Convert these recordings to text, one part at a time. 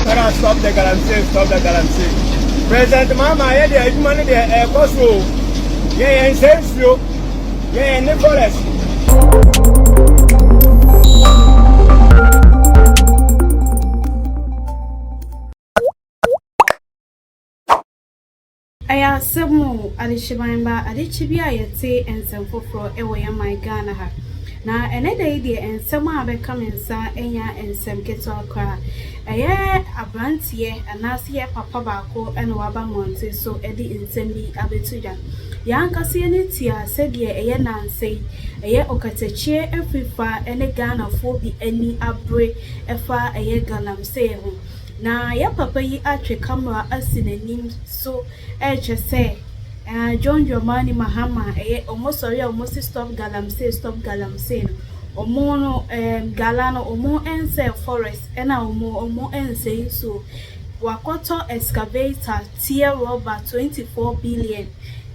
Tara stop the galamsey. President Mahama, the money there, Kosovo. Yeah, and says you. Yeah, and the forest. Aya semu adishibamba adishibia yete ensem foforo ewo ya my Ghana ha na ene dey de ensem abeka mensa enya ensem keto akra eye abrantie anase papa baako ene waba monte so edi ensem bi abetuja yankase ne tia sedie eye nanse eye okakyie efifa ene Ghana fo bi ani abre efa eye galamsey ho na ya papa yi atwe camera asinanim so say John Jomani Mahama almost stop galamsey omo no galano omo ense forest ena omo ense so wakoto excavator tier rubber 24 billion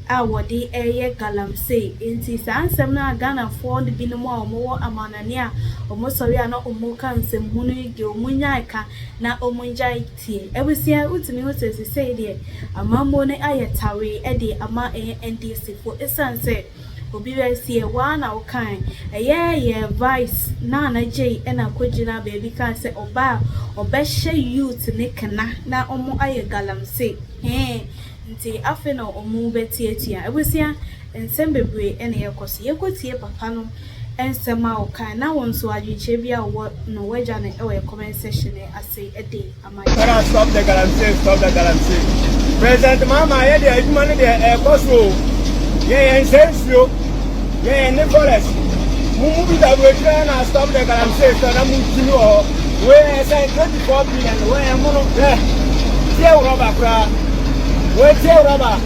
awodi eye galamsey inti sansem na Ghana for the binomo omo amanania omo sori ana omo kansem hunu ige omunyaika na omunjai tie ebusia utimi hotesi say de amambo ne ayetawe ede ama NDC for esanse obi we sie wa na okan ye vice na J ena kogina baby kan se oba obehye youth ne kana na omo aye galamsey nti afe no omu betietia ebusia ensem bebre ene yekotie papa no ensem a okan na wonso adwinche bia wo no waja ne e comment section ase ede amai stop the galamsey President Mahama ye de adwuma ne de Kosovo ye ensensio ye ne forest mumu bi da we try na stop the galamsey so na mu tinu o we say 24 billion we mono tie rubber kra we tie rubber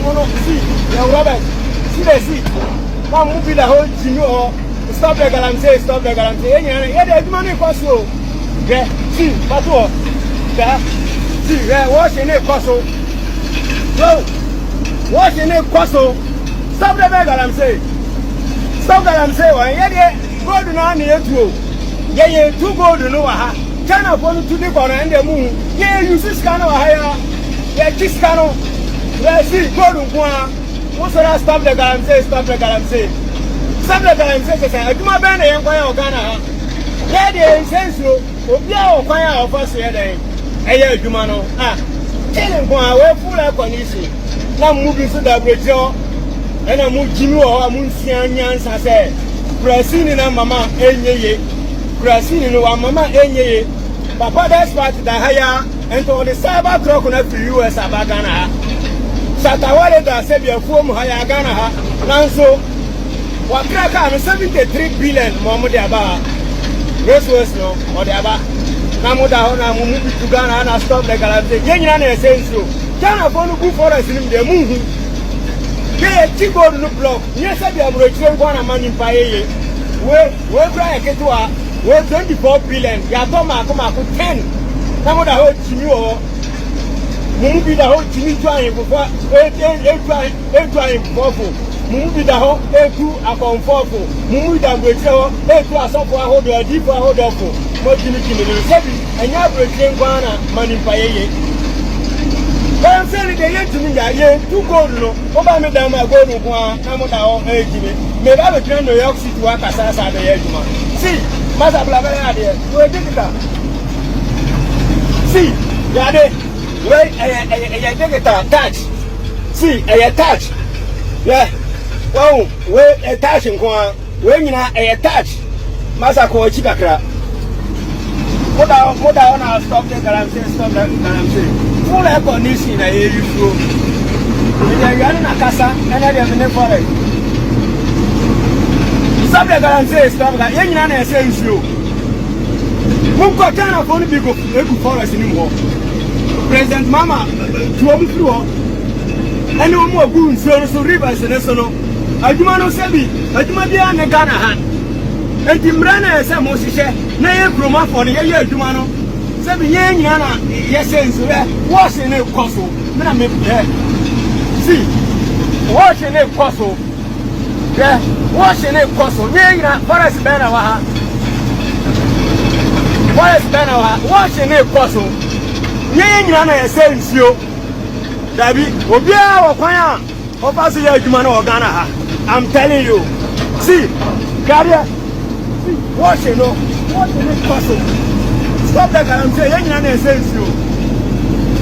mono see the rubber see the see na mu bi da whole tinu o stop the galamsey ye de adwuma ne Kosovo see pato see watch in Kosovo no watch in Kosovo stop the galamsey wa ye de gold na na etu ye two gold no wa ha China for to the corner and the moon ye use scan wa ha ye kiss scan we see gold nwa wo so stop the galamsey say aduma ben na ye kwan ya Ghana ha ye de senso obi a okwan ya ofase ye den eye aduma no kele nwa we full economy na mu bi so da brejo ena mu jinu o mu nsia nyansa se krasini na mama enyeye krasini no wa mama enyeye papa that's part da haya ento the cyber truck na free US abagana ha satawale da se bia fu mu haya Ghana ha nanso wa kraka no 73 billion mo mu de aba resource no o de aba na mu da ho na mu bi Ghana na stop the galamsey yenyina na essential Ghana for no good forest nim de mu hu ye chigo no block ye sabi amrochire ngwa na mani pa ye we bra eketwa we 24 billion ya to ma ko 10 na mo da ho chimi o mu bi da ho chimi to ayin fofo etu ayin fofo mu bi da ho etu akonfofo mu da amrochire ho etu asofo ahodo adifo ahodo fo mo chimi ni sabi anya amrochire ngwa na mani pa ye I'm saying they yet to me, yeah, two gold no. Over me down my gold one, I'm on our age. Maybe I will train New York City to work as I the edge, man. See, Master Blabella, you are difficult. See, Yade, wait, I take it touch. See, I touch. Yeah, oh, wait, a touch in one. When you are a touch, Master Coachicacra. What down, I'll stop the galamsey. Full air conditioning na area flow. We are na kasa na dey in forest. Stop the galamsey stop ga yen na na say issue. Mun ko China for no big egu forest ni mo. President Mama to obi flow. Any one more good so rivers na so no. Aduma no sebi, aduma bia na Ghana ha. Enti mra na say mo hihye na ye kroma for ye aduma no. Sebi ye nyana ye sense we wash in a koso na me see wash in a koso yeah wash in a koso ye nyana forest be na wa ha Why is Benna? What's your name, Cosso? Yana is saying, you, David, Obia or Paya, or Passia, Jumano or Ghana. I'm telling you. See, Gadia, what you know, what's your name, Cosso? Stop that, I'm saying, Yana is saying, you.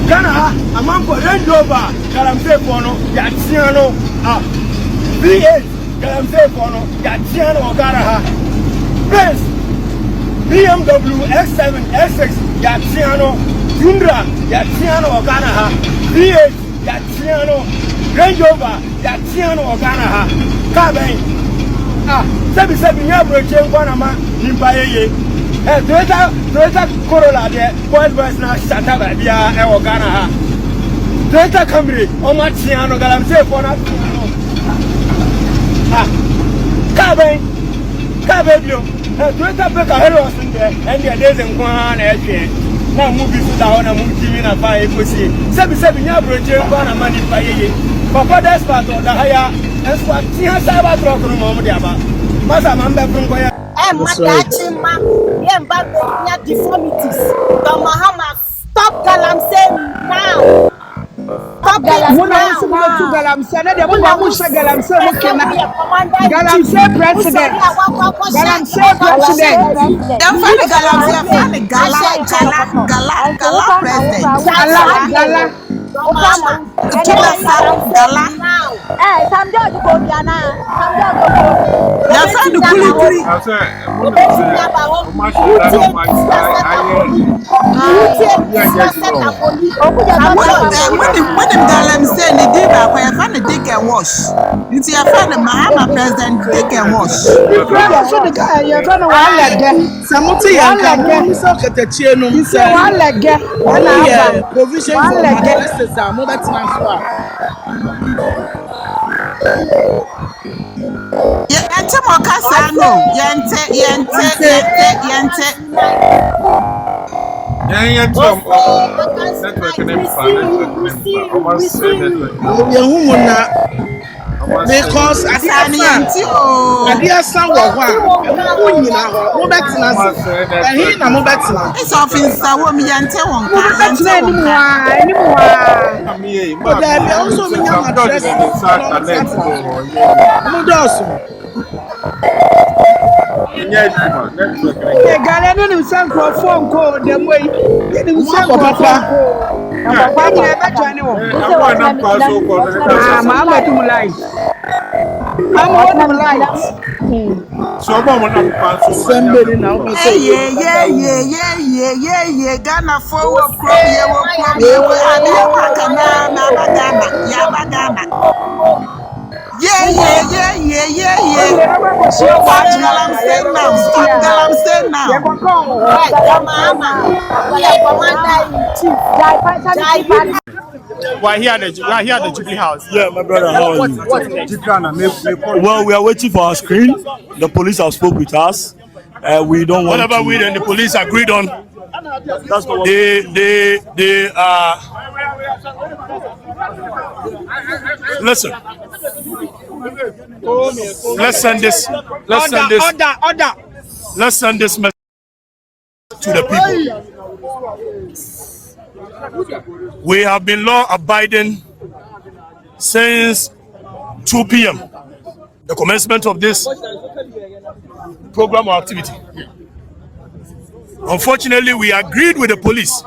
Ghana, a man for Range Rover, Galamse Fono, Yatiano, V8, Galamse Fono, Yatiano or Ghana. Prince, BMW X7, S6, Yatiano, Tundra, Yatiano or Ghana, V8, Yatiano, Range Rover, Yatiano or Ghana, Cabin, 77 year breaking Guanama, Nimpaye. Toyota Corolla there, boys now shut up at the Ghana. Toyota Camry, Omatiano, Galamse for that. Cabello, Toyota Beca Heroes in there, and there days in one air. Now movies down and movie in a fire pussy. 77 year breaking Guanama Nimpaye. Papa Despot or the higher, and what Tia Saba Truck from Momodiaba. Masa Mamba from Goya. Madachima, deformities. But Mahama, stop Galamse now. Stop Galamse president. Don't find the Galamse president. because I Ghana forward We're here at the Jubilee House. Yeah, my brother, how are you? Well, we are waiting for our screen. The police have spoke with us. We don't want whatever we and the police agreed on. That's what they listen. Let's send this message to the people. We have been law abiding since 2 p.m. the commencement of this program or activity. Unfortunately, we agreed with the police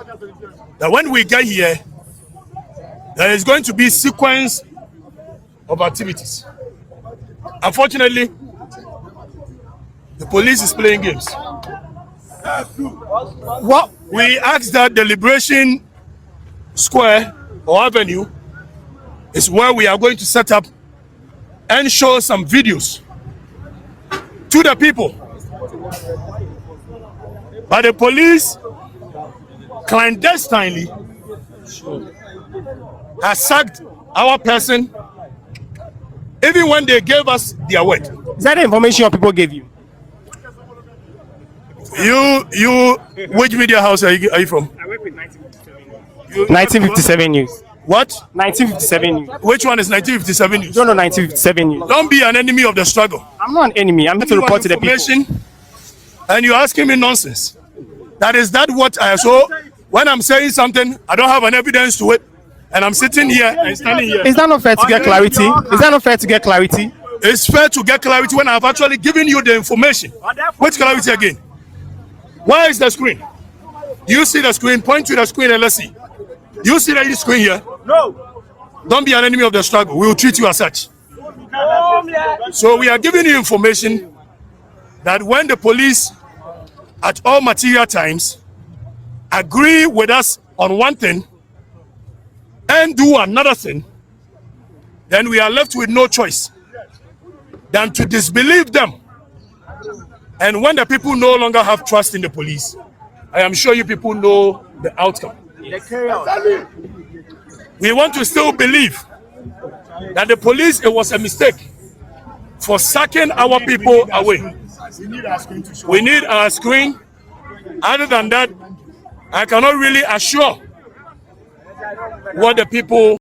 that when we get here, there is going to be a sequence of activities. Unfortunately, the police is playing games. What we asked that the Liberation Square or Avenue is where we are going to set up and show some videos to the people. But the police clandestinely has sacked our person even when they gave us their word. Is that the information your people gave you? You, which media house are you from? I work with 1957 News. What? 1957 News. Which one is 1957 News? Don't know 1957 News. Don't be an enemy of the struggle. I'm not an enemy. I'm here to report to the people. And you're asking me nonsense. That is that what so when I'm saying something, I don't have an evidence to it, and I'm sitting here and standing here. Is that not fair to get clarity? Is that not fair to get clarity? It's fair to get clarity when I've actually given you the information. Which clarity again? Where is the screen? Do you see the screen? Point to the screen and let's see. Do you see the screen here? No. Don't be an enemy of the struggle. We will treat you as such. So we are giving you information that when the police at all material times agree with us on one thing and do another thing, then we are left with no choice than to disbelieve them. And when the people no longer have trust in the police, I am sure you people know the outcome. We want to still believe that the police, it was a mistake for sacking our people away. We need our screen. Other than that, I cannot really assure what the people